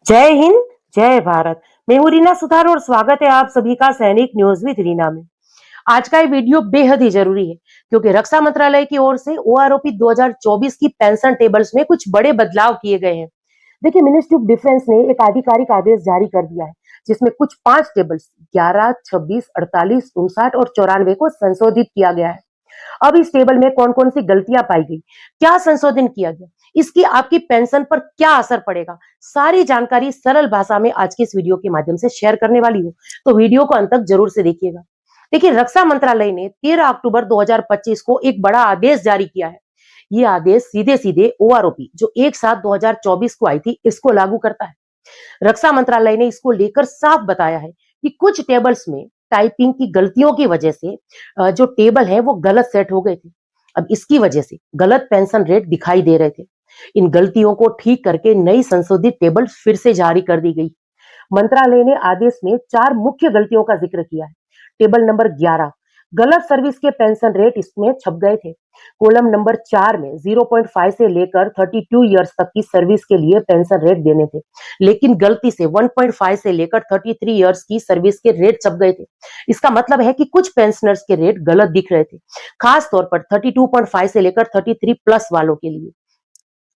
जय हिंद, जय भारत। मैं हूं रीना सुथार और स्वागत है आप सभी का सैनिक न्यूज विद रीना में। आज का ये वीडियो बेहद ही जरूरी है क्योंकि रक्षा मंत्रालय की ओर से ओआरओपी 2024 की पेंशन टेबल्स में कुछ बड़े बदलाव किए गए हैं। देखिए, मिनिस्ट्री ऑफ डिफेंस ने एक आधिकारिक आदेश जारी कर दिया है जिसमें कुछ 5 टेबल्स 11, 26, 48, 59 और 94 को संशोधित किया गया है। अब इस टेबल में कौन कौन सी गलतियां पाई गई, क्या संशोधन किया गया, इसकी आपकी पेंशन पर क्या असर पड़ेगा, सारी जानकारी सरल भाषा में आज के इस वीडियो के माध्यम से शेयर करने वाली हूँ। तो वीडियो को अंत तक जरूर से देखिएगा। देखिए, रक्षा मंत्रालय ने 13 अक्टूबर 2025 को एक बड़ा आदेश जारी किया है। ये आदेश सीधे सीधे ओआरओपी जो 1/7 2024 को आई थी इसको लागू करता है। रक्षा मंत्रालय ने इसको लेकर साफ बताया है कि कुछ टेबल्स में टाइपिंग की गलतियों की वजह से जो टेबल है वो गलत सेट हो गए थे। अब इसकी वजह से गलत पेंशन रेट दिखाई दे रहे थे। इन गलतियों को ठीक करके नई संशोधित टेबल फिर से जारी कर दी गई। मंत्रालय ने आदेश में 4 मुख्य गलतियों का जिक्र किया है। टेबल नंबर 11, गलत सर्विस के पेंशन रेट इसमें छप गए थे। कॉलम नंबर 4 में 0.5 से लेकर 32 इयर्स तक की सर्विस के लिए पेंशन रेट देने थे, लेकिन गलती से 1.5 से लेकर 33 इयर्स की सर्विस के रेट छप गए थे। इसका मतलब है कि कुछ पेंशनर्स के रेट गलत दिख रहे थे, खास तौर पर 32.5 से लेकर 33 प्लस वालों के लिए।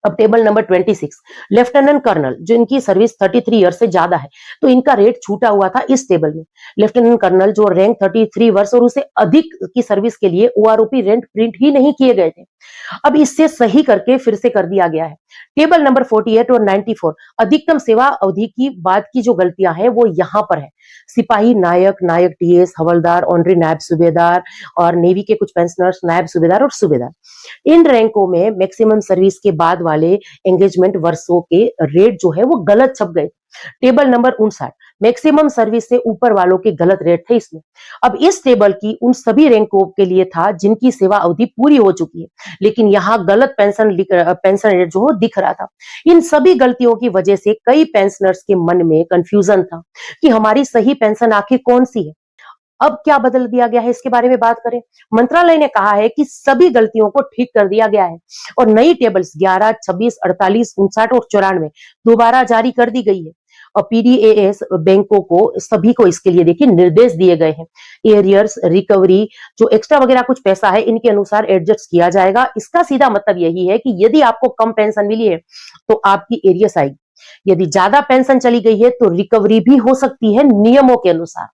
अब टेबल नंबर 26, लेफ्टिनेंट कर्नल जिनकी सर्विस 33 ईयर से ज्यादा है, तो इनका रेट छूटा हुआ था इस टेबल में। लेफ्टिनेंट कर्नल जो रैंक 33 वर्ष और उसे अधिक की सर्विस के लिए ओआरओपी रेंट प्रिंट ही नहीं किए गए थे। अब इससे सही करके फिर से कर दिया गया है। टेबल नंबर 48 और 94, अधिकतम सेवा अवधि की बाद की जो गलतियां हैं वो यहाँ पर है। सिपाही नायक, नायक टीएस, हवलदार, ऑनरी नायब सूबेदार और नेवी के कुछ पेंशनर्स नायब सूबेदार और सूबेदार, इन रैंकों में मैक्सिमम सर्विस के बाद वाले एंगेजमेंट वर्षों के रेट जो है वो गलत छप गए। टेबल नंबर 59, मैक्सिमम सर्विस से ऊपर वालों के गलत रेट थे इसमें। अब इस टेबल की उन सभी रैंकों के लिए था जिनकी सेवा अवधि पूरी हो चुकी है, लेकिन यहाँ गलत पेंशन रेट जो दिख रहा था। इन सभी गलतियों की वजह से कई पेंशनर्स के मन में कंफ्यूजन था कि हमारी सही पेंशन आखिर कौन सी है। अब क्या बदल दिया गया है इसके बारे में बात करें। मंत्रालय ने कहा है कि सभी गलतियों को ठीक कर दिया गया है और नई टेबल्स 11, 26, 48, 59 और 94 दोबारा जारी कर दी गई है। और पीडीएएस बैंकों को सभी को इसके लिए देखिए निर्देश दिए गए हैं। एरियर्स रिकवरी जो एक्स्ट्रा वगैरह कुछ पैसा है इनके अनुसार एडजस्ट किया जाएगा। इसका सीधा मतलब यही है कि यदि आपको कम पेंशन मिली है तो आपकी एरियर्स आएगी, यदि ज्यादा पेंशन चली गई है तो रिकवरी भी हो सकती है नियमों के अनुसार।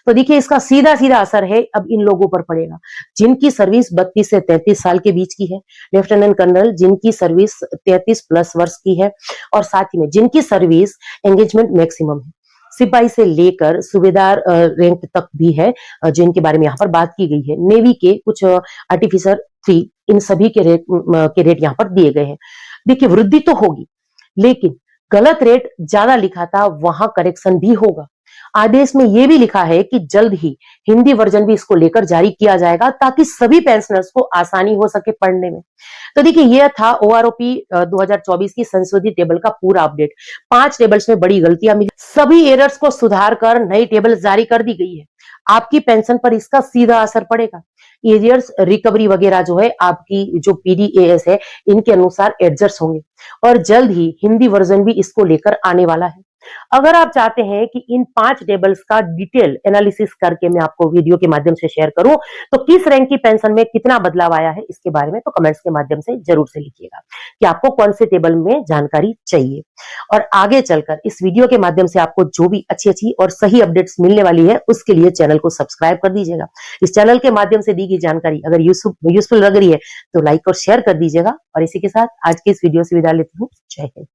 तो देखिए, इसका सीधा सीधा असर है अब इन लोगों पर पड़ेगा जिनकी सर्विस 32 से 33 साल के बीच की है, लेफ्टिनेंट कर्नल जिनकी सर्विस 33 प्लस वर्ष की है और साथ ही में जिनकी सर्विस एंगेजमेंट मैक्सिमम है। सिपाही से लेकर सूबेदार रैंक तक भी है जिनके बारे में यहाँ पर बात की गई है। नेवी के कुछ आर्टिफिसर 3, इन सभी के रेट यहाँ पर दिए गए हैं। देखिए, वृद्धि तो होगी लेकिन गलत रेट ज्यादा लिखा था वहां करेक्शन भी होगा। आदेश में यह भी लिखा है कि जल्द ही हिंदी वर्जन भी इसको लेकर जारी किया जाएगा ताकि सभी पेंशनर्स को आसानी हो सके पढ़ने में। तो देखिए, यह था ओआरओपी 2024 की संशोधित टेबल का पूरा अपडेट। 5 टेबल्स में बड़ी गलतियां मिली, सभी एरर्स को सुधार कर नई टेबल जारी कर दी गई है। आपकी पेंशन पर इसका सीधा असर पड़ेगा। एरियर्स रिकवरी वगैरह जो है आपकी जो पीडीएएस है इनके अनुसार एडजस्ट होंगे और जल्द ही हिंदी वर्जन भी इसको लेकर आने वाला है। अगर आप चाहते हैं कि इन 5 टेबल्स का डिटेल एनालिसिस करके मैं आपको वीडियो के माध्यम से शेयर करूं तो किस रैंक की पेंशन में कितना बदलाव आया है इसके बारे में तो कमेंट्स के माध्यम से जरूर से लिखिएगा कि आपको कौन से टेबल में जानकारी चाहिए। और आगे चलकर इस वीडियो के माध्यम से आपको जो भी अच्छी अच्छी और सही अपडेट्स मिलने वाली है उसके लिए चैनल को सब्सक्राइब कर दीजिएगा। इस चैनल के माध्यम से दी गई जानकारी अगर यूजफुल लग रही है तो लाइक और शेयर कर दीजिएगा। और इसी के साथ आज की इस वीडियो से विदा लेती हूँ। जय हिंद।